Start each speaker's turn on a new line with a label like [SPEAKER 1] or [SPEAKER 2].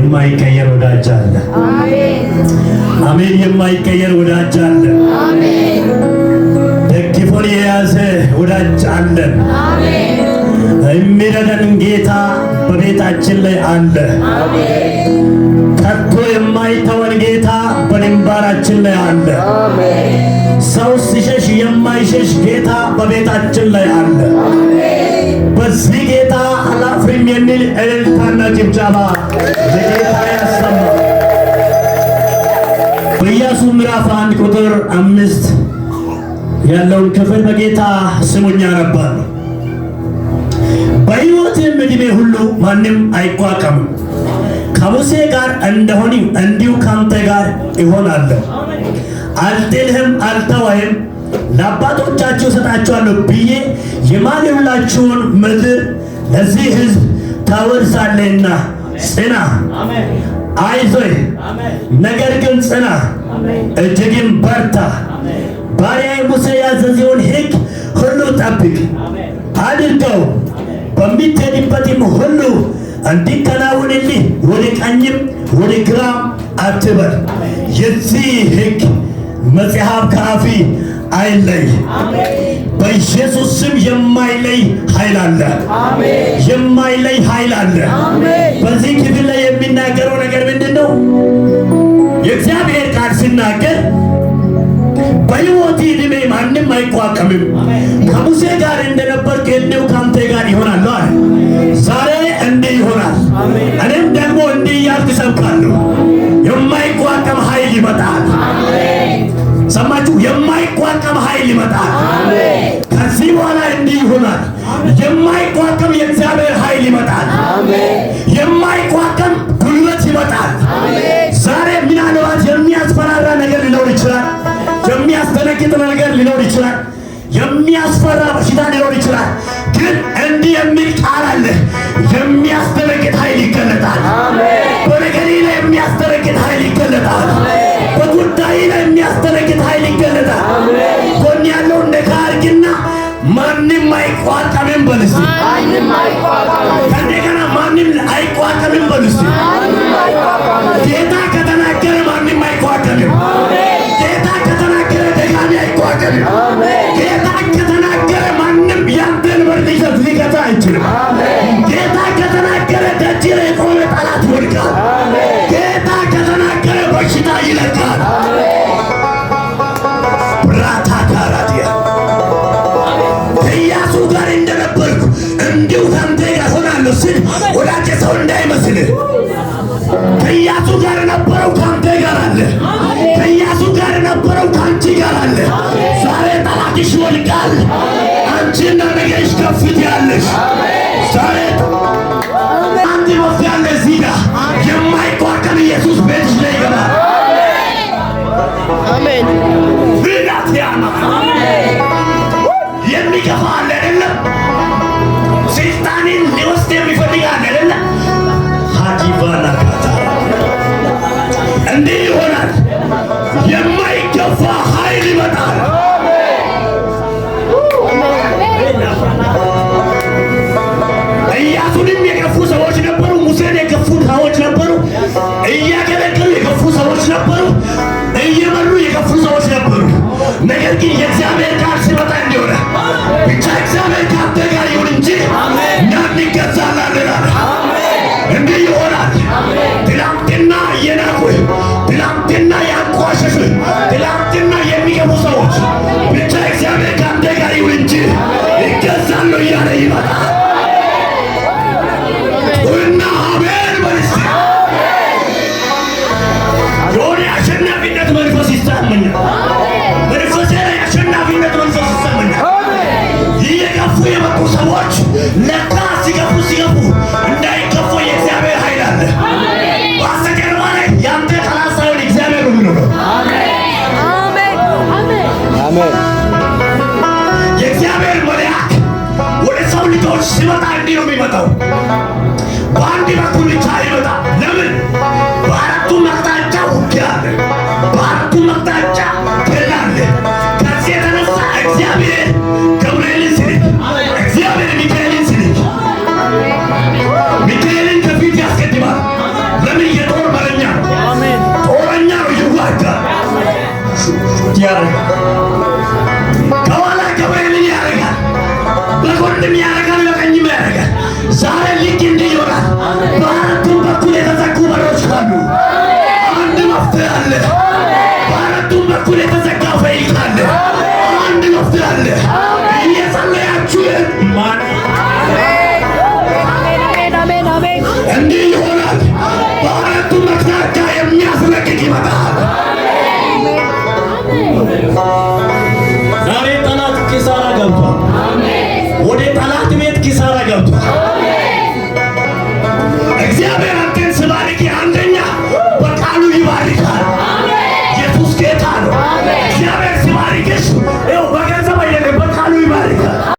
[SPEAKER 1] የማይቀየር ወዳጅ አለ። አሜን። የማይቀየር ወዳጅ አለ። ደግፎን የያዘ ወዳጅ አለን። የሚረዳን ጌታ በቤታችን ላይ አለ። ከቶ የማይተወን ጌታ በድንባራችን ላይ አለ። ሰው ሲሸሽ የማይሸሽ ጌታ በቤታችን ላይ አለ። በዚህ ጌታ አላፍርም የሚል እልልታና ጭብጨባ ለጌታ ያሰማ። በኢያሱ ምዕራፍ 1 ቁጥር 5 ያለውን ክፍል በጌታ ስሙኛ ነበር። በሕይወትም ዕድሜ ሁሉ ማንም አይቋቋምም። ከሙሴ ጋር እንደሆነ እንዲሁ ካንተ ጋር እሆናለሁ። አልጥልህም፣ አልተወህም። ለአባቶቻችሁ እሰጣችኋለሁ ብዬ የማልሁላችሁን ምድር ለዚህ ሕዝብ ታወርሳለህና ጽና፣ አይዞህ፣ ነገር ግን ጽና፣ እጅግም በርታ። ባሪያዬ ሙሴ ያዘዘውን ሕግ ሁሉ ጠብቅ፣ አድርገው፣ በምትሄድበትም ሁሉ እንዲከናወንልህ ወደ ቀኝም ወደ ግራም አትበል። የዚህ ሕግ መጽሐፍ ከአፊ አይለይ። በኢየሱስ ስም የማይለይ ኃይል አለ። የማይለይ ኃይል አለ። በዚህ ክፍል ላይ የሚናገረው ነገር ምንድን ነው? የእግዚአብሔር ቃል ሲናገር በሕይወት ዕድሜ ማንም አይቋቋምም። ከሙሴ ጋር እንደነበርክ እንዲሁ ካንተ ጋር ይሆናል አለ። ዛሬ እንዲህ ይሆናል። እኔም ደግሞ እንዲህ እያልኩ እሰብካለሁ። የማይቋቋም ኃይል ይመጣል። ሰማችሁ? የማይቋቋም ኃይል ይመጣል። ከዚህ በኋላ እንዲህ ይሆናል። የማይቋቋም የእግዚአብሔር ኃይል ይመጣል። የማይቋቋም ጉልበት ይመጣል። ዛሬ ምናልባት የሚያስፈራራ ነገር ሊኖር ይችላል። የሚያስደነግጥ ነገር ሊኖር ይችላል። የሚያስፈራ በሽታ ሊኖር ይችላል። ግን እንዲህ የሚል ቃል አለ። የሚያስደነግጥ ኃይል ይገለጣል። በነገሬ ላይ የሚያስደነግጥ ኃይል ይገለጣል። በጉዳይ ላይ የሚያስደነግጥ ኃይል ይገለጣል። ጎን ያለው እንደ ካርግና ማንም አይቋቋምም በልስ። ከእንደገና ማንም አይቋቋምም በልስ። ጌታ ከተናገረ ማንም አይቋቋምም። ጌታ ከተናገረ ደጋሚ አይቋቋምም። ጌታ ከተናገረ ማንም ያንተን በር ሊገታ አይችልም። ጌታ ከተናገረ ደጅ ላይ የቆመ ጠላት ይወድቃል። ጌታ ከተናገረ በሽታ ይለቃል። ብራታ ካራዲያ ከኢያሱ ጋር እንደነበርኩ እንዲሁ ካንተ ጋር ሆናለሁ ሲል ወዳጄ ሰው እንዳይመስልህ። ከኢያሱ ጋር ነበረው ካንተ ጋር አለ። ከኢያሱ ጋር ነበረው ካንቺ ጋር አለ። ዛሬ ጠላትሽ ይወድቃል። አንቺና ነገሽ ከፍት ያለሽ ዛሬ አንድ መፍትሄ ያለ እዚህ ጋር የማይቋቋም ኢየሱስ ቤትሽ ላይ ይገባል። አሜን። ብላት ያማ የሚገፋ አለ አይደለም? ስልጣንን ሊወስድ የሚፈልግ አለ አይደለም? ሀዲባና ካታ እንዲህ ይሆናል። የማይገፋ ኃይል ይመጣል። ኢያሱንም የገፉ ሰዎች ነበሩ። ሙሴን የገፉ ሰዎች ነበሩ። እያገለገሉ የገፉ ሰዎች ነበሩ። እየመሩ የገፉ ሰዎች ነበሩ። ነገር ግን የእግዚአብሔር ቃል ሲመጣ እንዲሆነ ብቻ እግዚአብሔር ካንተ ጋር ይሁን እንጂ እንዳን ይገዛላል። እንዲህ ይሆናል። ትላንትና የናቁህ፣ ትላንትና ያንቋሸሹህ፣ ትላንትና የሚገቡ ሰዎች ብቻ እግዚአብሔር ካንተ ጋር ይሁን እንጂ ይገዛሉ እያለ ይመጣል። እና አሜን በልስ። የሆነ የአሸናፊነት መንፈስ ይሰማኛል። መንፈሴ ላይ የአሸናፊነት
[SPEAKER 2] አሜን።